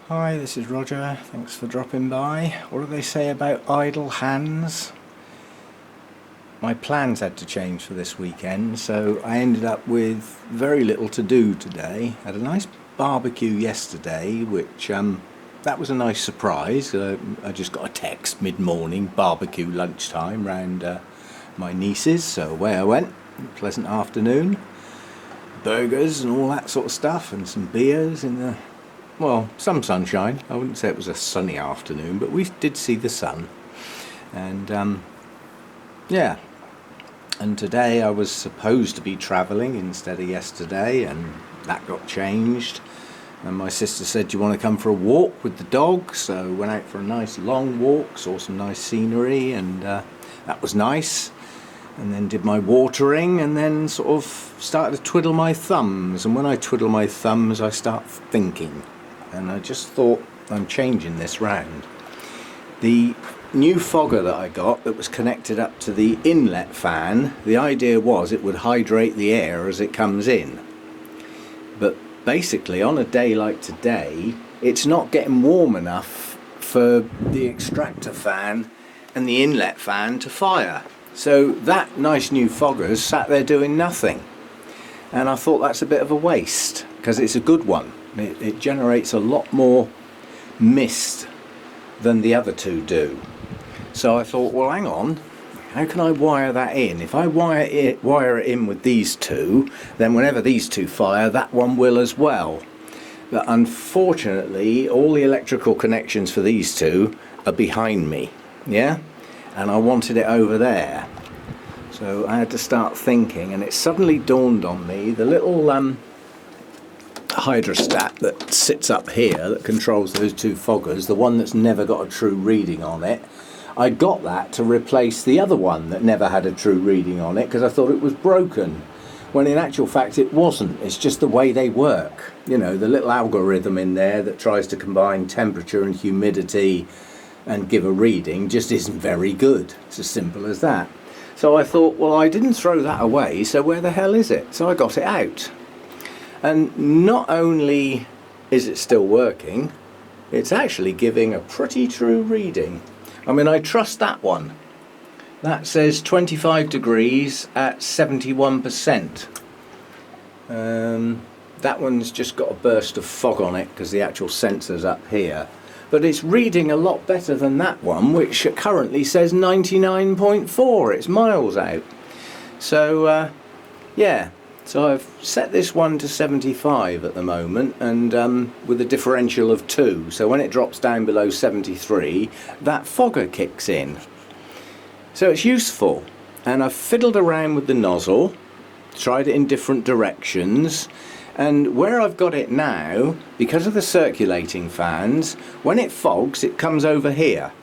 Hi, this is Roger. Thanks for dropping by. What do they say about idle hands? My plans had to change for this weekend, so I ended up with very little to do today. Had a nice barbecue yesterday, which that was a nice surprise. I just got a text mid-morning, barbecue lunchtime, round my niece's, so away I went. Pleasant afternoon. Burgers and all that sort of stuff, and some beers in the, well, some sunshine. I wouldn't say it was a sunny afternoon, but we did see the sun. And yeah, and today I was supposed to be travelling instead of yesterday, and that got changed. And my sister said, do you want to come for a walk with the dog? So went out for a nice long walk, saw some nice scenery, and that was nice. And then did my watering, and then sort of started to twiddle my thumbs. And when I twiddle my thumbs, I start thinking. And I just thought, I'm changing this round. The new fogger that I got that was connected up to the inlet fan, the idea was it would hydrate the air as it comes in. But basically, on a day like today, it's not getting warm enough for the extractor fan and the inlet fan to fire. So that nice new fogger's sat there doing nothing. And I thought that's a bit of a waste, because it's a good one. It generates a lot more mist than the other two do. So I thought, well, hang on, how can I wire that in? If I wire it in with these two, then whenever these two fire, that one will as well. But unfortunately, all the electrical connections for these two are behind me, yeah? And I wanted it over there. So I had to start thinking, and it suddenly dawned on me, the little hydrostat that sits up here that controls those two foggers, the one that's never got a true reading on it, I got that to replace the other one that never had a true reading on it, because I thought it was broken, when in actual fact it wasn't. It's just the way they work. You know, the little algorithm in there that tries to combine temperature and humidity and give a reading just isn't very good. It's as simple as that. So I thought, well, I didn't throw that away, so where the hell is it? So I got it out. And not only is it still working, it's actually giving a pretty true reading. I mean, I trust that one. That says 25 degrees at 71%. That one's just got a burst of fog on it because the actual sensor's up here. But it's reading a lot better than that one, which currently says 99.4. It's miles out. So, yeah. So I've set this one to 75 at the moment, and with a differential of 2. So when it drops down below 73, that fogger kicks in. So it's useful. And I've fiddled around with the nozzle, tried it in different directions. And where I've got it now, because of the circulating fans, when it fogs, it comes over here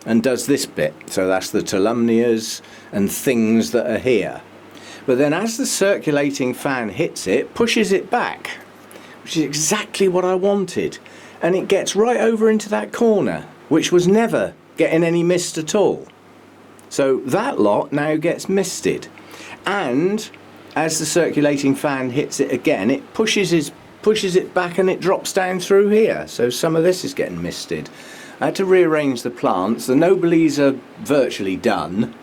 and does this bit. So that's the telumnias and things that are here. But then as the circulating fan hits it, pushes it back, which is exactly what I wanted. And it gets right over into that corner, which was never getting any mist at all. So that lot now gets misted. And as the circulating fan hits it again, it pushes it back and it drops down through here. So some of this is getting misted. I had to rearrange the plants. The Nobiles are virtually done,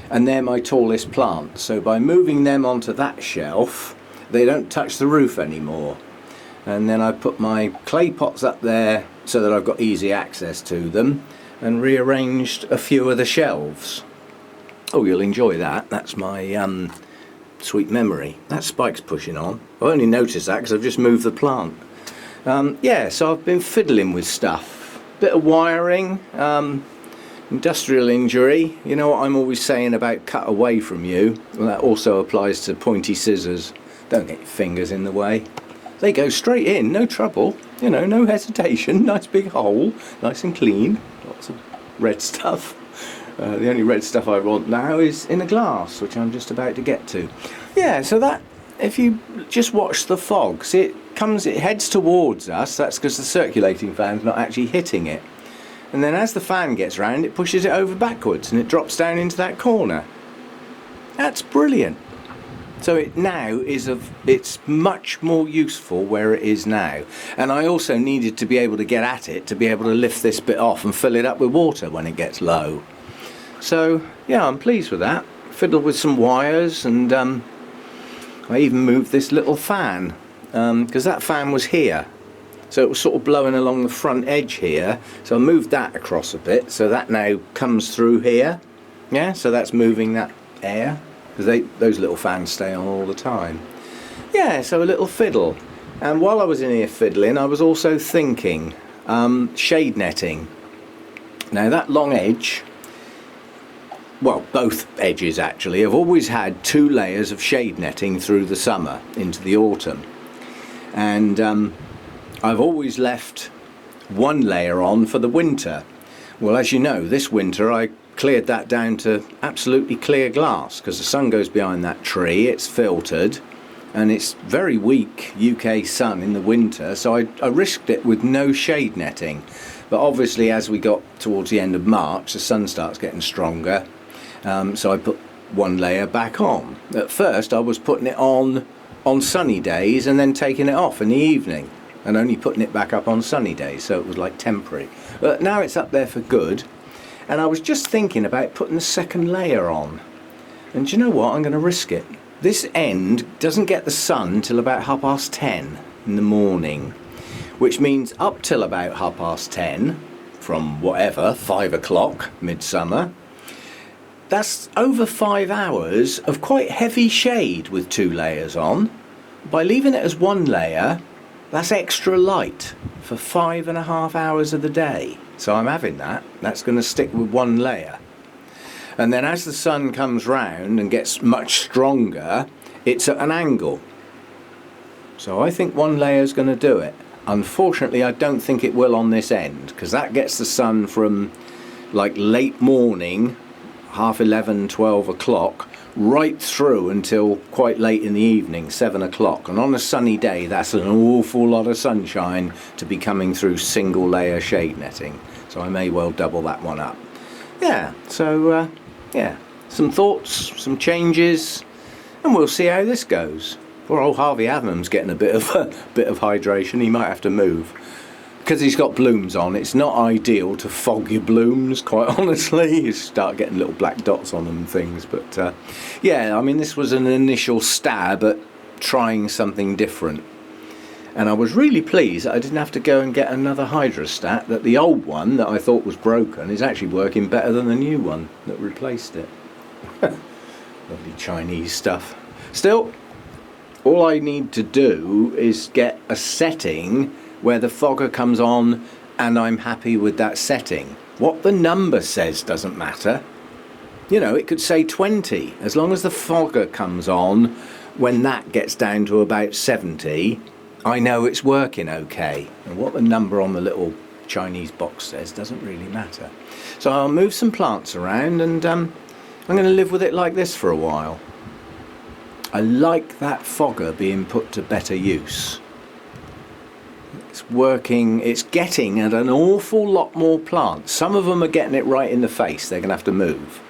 and they're my tallest plants. So by moving them onto that shelf, they don't touch the roof anymore. And then I put my clay pots up there so that I've got easy access to them, and rearranged a few of the shelves. Oh, you'll enjoy that. That's my sweet memory. That spike's pushing on. I only noticed that because I've just moved the plant. Yeah, so I've been fiddling with stuff. Bit of wiring, industrial injury. You know what I'm always saying about cut away from you? Well, that also applies to pointy scissors. Don't get your fingers in the way. They go straight in, no trouble. You know, no hesitation. Nice big hole, nice and clean. Lots of red stuff. The only red stuff I want now is in a glass, which I'm just about to get to. Yeah, so that, if you just watch the fogs, it heads towards us. That's because the circulating fan's not actually hitting it. And then as the fan gets round, it pushes it over backwards and it drops down into that corner. That's brilliant. So it now is it's much more useful where it is now. And I also needed to be able to get at it to be able to lift this bit off and fill it up with water when it gets low. So yeah, I'm pleased with that. Fiddled with some wires, and I even moved this little fan because that fan was here. So it was sort of blowing along the front edge here. So I moved that across a bit, so that now comes through here. Yeah, so that's moving that air, because those little fans stay on all the time. Yeah, so a little fiddle. And while I was in here fiddling, I was also thinking shade netting. Now that long edge, well, both edges actually, have always had 2 layers of shade netting through the summer into the autumn. And I've always left 1 layer on for the winter. Well, as you know, this winter I cleared that down to absolutely clear glass, because the sun goes behind that tree, it's filtered, and it's very weak UK sun in the winter, so I risked it with no shade netting. But obviously as we got towards the end of March, the sun starts getting stronger, so I put 1 layer back on. At first I was putting it on sunny days and then taking it off in the evening and only putting it back up on sunny days, so it was like temporary. But now it's up there for good. And I was just thinking about putting the 2nd layer on. And do you know what? I'm going to risk it. This end doesn't get the sun till about 10:30 in the morning, which means up till about 10:30, from whatever, 5 o'clock, midsummer, that's over 5 hours of quite heavy shade with 2 layers on. By leaving it as 1 layer, that's extra light for 5.5 hours of the day. So I'm having that. That's going to stick with 1 layer. And then as the sun comes round and gets much stronger, it's at an angle. So I think 1 layer is going to do it. Unfortunately, I don't think it will on this end, because that gets the sun from like late morning, 11:30, 12 o'clock, right through until quite late in the evening, 7 o'clock. And on a sunny day, that's an awful lot of sunshine to be coming through single layer shade netting. So I may well double that one up. Yeah, so yeah, some thoughts, some changes, and we'll see how this goes. Poor old Harvey Adam's getting a bit of hydration. He might have to move, because he's got blooms on. It's not ideal to fog your blooms, quite honestly. You start getting little black dots on them and things. But yeah, I mean, this was an initial stab at trying something different. And I was really pleased that I didn't have to go and get another hydrostat, that the old one that I thought was broken is actually working better than the new one that replaced it. Lovely Chinese stuff. Still, all I need to do is get a setting where the fogger comes on and I'm happy with that setting. What the number says doesn't matter. You know, it could say 20. As long as the fogger comes on when that gets down to about 70, I know it's working okay. And what the number on the little Chinese box says doesn't really matter. So I'll move some plants around, and I'm going to live with it like this for a while. I like that fogger being put to better use. It's working, it's getting at an awful lot more plants. Some of them are getting it right in the face, they're going to have to move.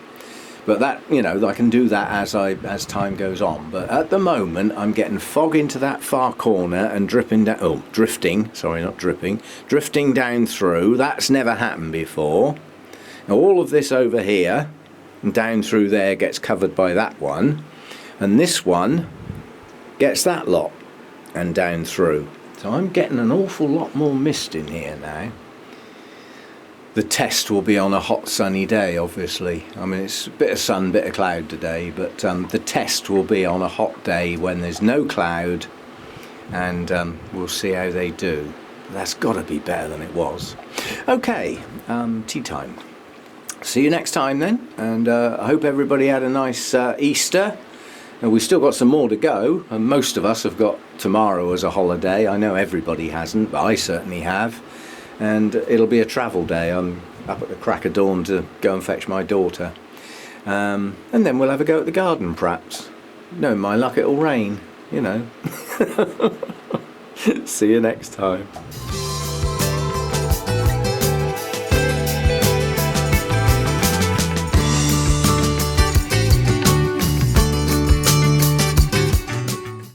But that, you know, I can do that as time goes on. But at the moment, I'm getting fog into that far corner and drifting down through. That's never happened before. Now all of this over here and down through there gets covered by that one. And this one gets that lot and down through. So I'm getting an awful lot more mist in here now. The test will be on a hot sunny day, obviously. I mean, it's a bit of sun, bit of cloud today, but the test will be on a hot day when there's no cloud, and we'll see how they do. That's got to be better than it was. Okay, tea time. See you next time then, and I hope everybody had a nice Easter. And we've still got some more to go, and most of us have got tomorrow as a holiday. I know everybody hasn't, but I certainly have. And it'll be a travel day. I'm up at the crack of dawn to go and fetch my daughter. And then we'll have a go at the garden, perhaps. Knowing my luck, it'll rain, you know. See you next time.